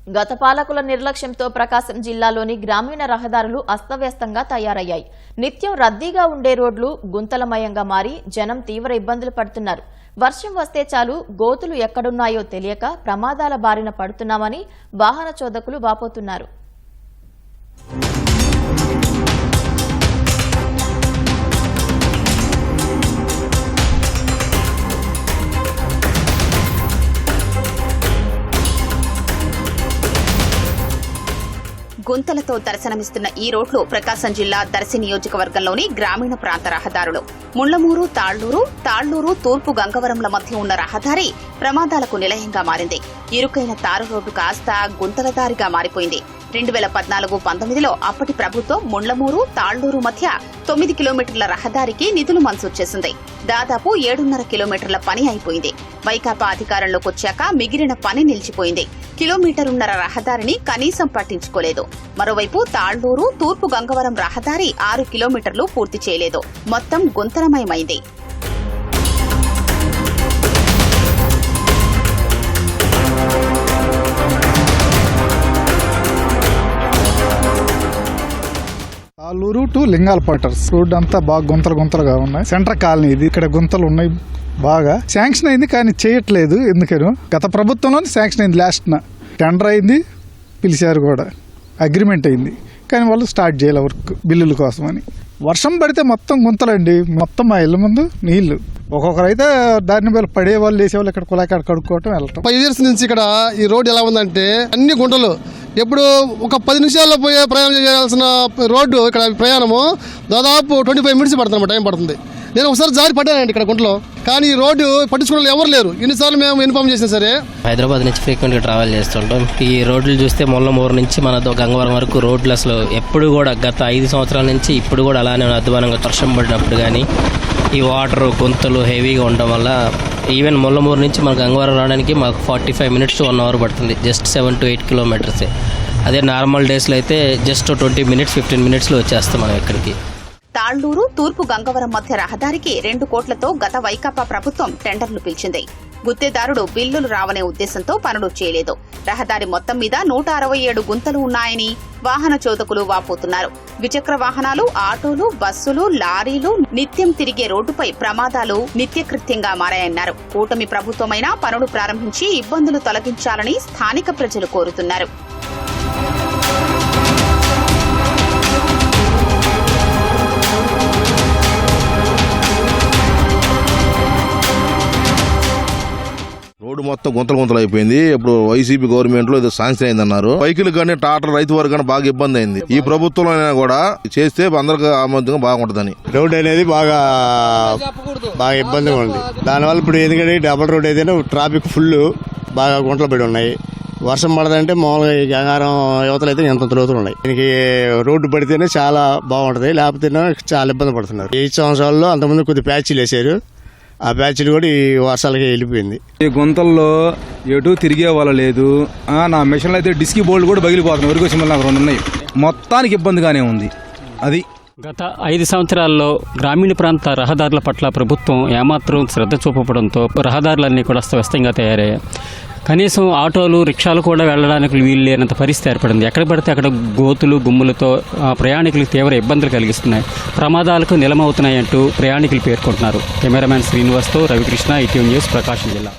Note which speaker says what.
Speaker 1: గత పాలకుల నిర్లక్ష్యంతో ప్రకాశం జిల్లాలోని గ్రామీణ రహదారులు అస్తవ్యస్తంగా తయారయ్యాయి. నిత్యం రద్దీగా ఉండే రోడ్లు గుంతలమయంగా మారి జనం తీవ్ర ఇబ్బందులు పడుతున్నారు. వర్షం వస్తే చాలు గోతులు ఎక్కడున్నాయో తెలియక ప్రమాదాల బారిన పడుతున్నామని వాహన చోదకులు వాపోతున్నారు.
Speaker 2: గుంతలతో దర్శనమిస్తున్న ఈ రోడ్లు ప్రకాశం జిల్లా దర్శి నియోజకవర్గంలోని గ్రామీణ ప్రాంత రహదారులు. ముళ్లమూరు తాళ్లూరు తూర్పు గంగవరంల మధ్య ఉన్న రహదారి ప్రమాదాలకు నిలయంగా మారింది. ఇరుకైన తారు రోడ్డు కాస్త గుంతల దారిగా మారిపోయింది. 2014-19లో అప్పటి ప్రభుత్వం ముళ్లమూరు తాళ్లూరు మధ్య 9 కిలోమీటర్ల రహదారికి నిధులు మంజూరు చేసింది. దాదాపు 7.5 కిలోమీటర్ల పని అయిపోయింది. వైకాపా అధికారంలోకి వచ్చాక మిగిలిన పని నిలిచిపోయింది. కిలోమీటరున్నర రహదారిని కనీసం పట్టించుకోలేదు. మరోవైపు తాళ్లూరు తూర్పు గంగవరం రహదారి 6 కిలోమీటర్లు పూర్తి చేయలేదు. మొత్తం గుంతలమయమైంది.
Speaker 3: తాళ్లూరు టు లింగాలపేట రోడ్డు అంతా బాగా గుంతలుగా ఉన్నాయి. సెంటర్ కాలనీ ఇది. ఇక్కడ గుంతలు ఉన్నాయి. బాగా శాంక్షన్ అయింది కానీ చేయట్లేదు. ఎందుకని గత ప్రభుత్వంలోనే శాంక్షన్ అయింది. లాస్ట్న టెండర్ అయింది, పిలిచారు కూడా, అగ్రిమెంట్ అయింది. కానీ వాళ్ళు స్టార్ట్ చేయాలి వర్క్ బిల్లుల కోసం అని. వర్షం పడితే మొత్తం గుంతలండి. మొత్తం మా ఇళ్ళ ముందు నీళ్లు. ఒక్కొక్కరైతే దాని మీద పడే వాళ్ళు వేసేవాళ్ళు ఇక్కడ కులాకాడ కడుక్కోవటం వెళ్ళటం.
Speaker 4: 5 years నుంచి ఇక్కడ ఈ రోడ్డు ఎలా ఉందంటే అన్ని గుంటలు. ఎప్పుడు ఒక 10 నిమిషాల్లో పోయే ప్రయాణం చేయాల్సిన రోడ్డు ఇక్కడ ప్రయాణము దాదాపు 25 minutes పడుతుంది, టైం పడుతుంది. నేను ఒకసారి జారి పడ్డానండి ఇక్కడ గుంటలో. కానీ ఈ రోడ్డు పట్టించుకోవడం ఎవరు లేరు. ఎన్నిసార్లు మేము ఇన్ఫార్మ్ చేసినా సరే.
Speaker 5: హైదరాబాద్ నుంచి ఫ్రీక్వెంట్గా ట్రావెల్ చేస్తుంటాం. ఈ రోడ్లు చూస్తే ముళ్లమూరు నుంచి మన గంగవరం వరకు రోడ్లు అసలు ఎప్పుడు కూడా గత 5 సంవత్సరాల నుంచి ఇప్పుడు కూడా అలానే అధ్వానంగా వర్షం పడినప్పుడు కానీ ఈ వాటర్ గుంతలు హెవీగా ఉండడం వల్ల ఈవెన్ ముళ్లమూరు నుంచి మన గంగవరం రావడానికి మాకు 45 minutes to 1 hour పడుతుంది. Just 7 to 8 kilometers. అదే నార్మల్ డేస్లో అయితే జస్ట్ 20 minutes 15 minutesలో వచ్చేస్తాం మనం ఇక్కడికి.
Speaker 2: తాళ్లూరు తూర్పు గంగవరం మధ్య రహదారికి 2 కోట్లతో గత వైకాపా ప్రభుత్వం టెండర్లు పిలిచింది. గుత్తేదారుడు బిల్లులు రావనే ఉద్దేశంతో పనులు చేయలేదు. రహదారి మొత్తం మీద 167 గుంతలు ఉన్నాయని వాహన చోదకులు వాపోతున్నారు. ద్విచక్ర వాహనాలు, ఆటోలు, బస్సులు, లారీలు నిత్యం తిరిగే రోడ్డుపై ప్రమాదాలు నిత్యకృత్యంగా మారాయన్నారు. కూటమి ప్రభుత్వమైనా పనులు ప్రారంభించి ఇబ్బందులు తొలగించాలని స్థానిక ప్రజలు కోరుతున్నారు.
Speaker 6: రోడ్డు మొత్తం గుంతలు అయిపోయింది. ఇప్పుడు వైసీపీ గవర్నమెంట్ లో ఏదో శాంక్షన్ అయిందన్నారు. బైకులు కానీ ట్రాక్టర్ రైతు వారికి కానీ బాగా ఇబ్బంది అయింది. ఈ ప్రభుత్వంలో కూడా చేస్తే అందరికి ఆమోదంగా బాగుంటుందని.
Speaker 7: రోడ్ అనేది బాగా ఇబ్బందిగా ఉంది. దానివల్ల ఇప్పుడు ఎందుకంటే డబుల్ రోడ్ అయితే ట్రాఫిక్ ఫుల్ బాగా గుంటలు పడి ఉన్నాయి. వర్షం పడదంటే మామూలుగా ఈ గంగారం యువతలు అయితే ఎంత లోతులు ఉన్నాయి. దీనికి రోడ్డు పడితేనే చాలా బాగుంటది, లేకపోతే చాలా ఇబ్బంది పడుతున్నారు. 8 సంవత్సరాల్లో అంతకుముందు కొద్ది ప్యాచీలు వేసారు. ఆ బ్యాచ్లు కూడా ఈ వర్షాలకి వెళ్ళిపోయింది.
Speaker 8: ఈ గుంతల్లో ఎటు తిరిగే వాళ్ళ లేదు. నా మిషన్లో అయితే డిస్కీ బోల్డ్ కూడా పగిలిపోతున్నాయి. వరకు వచ్చి నాకు 2 ఉన్నాయి. మొత్తానికి ఇబ్బందిగానే ఉంది. అది
Speaker 9: గత 5 సంవత్సరాల్లో గ్రామీణ ప్రాంత రహదారుల పట్ల ప్రభుత్వం ఏమాత్రం శ్రద్ధ చూపడంతో రహదారులన్నీ కూడా అస్తవ్యస్తంగా తయారయ్యాయి. కనీసం ఆటోలు, రిక్షాలు కూడా వెళ్ళడానికి వీలు లేనంత పరిస్థితి ఏర్పడింది. ఎక్కడ పడితే అక్కడ గోతులు, గుమ్ములతో ప్రయాణికులకు తీవ్ర ఇబ్బందులు కలిగిస్తున్నాయి. ప్రమాదాలకు నిలమవుతున్నాయంటూ ప్రయాణికులు పేర్కొంటున్నారు. కెమెరామ్యాన్ శ్రీనివాస్తో రవికృష్ణ, ఈటీవీ న్యూస్, ప్రకాశం జిల్లా.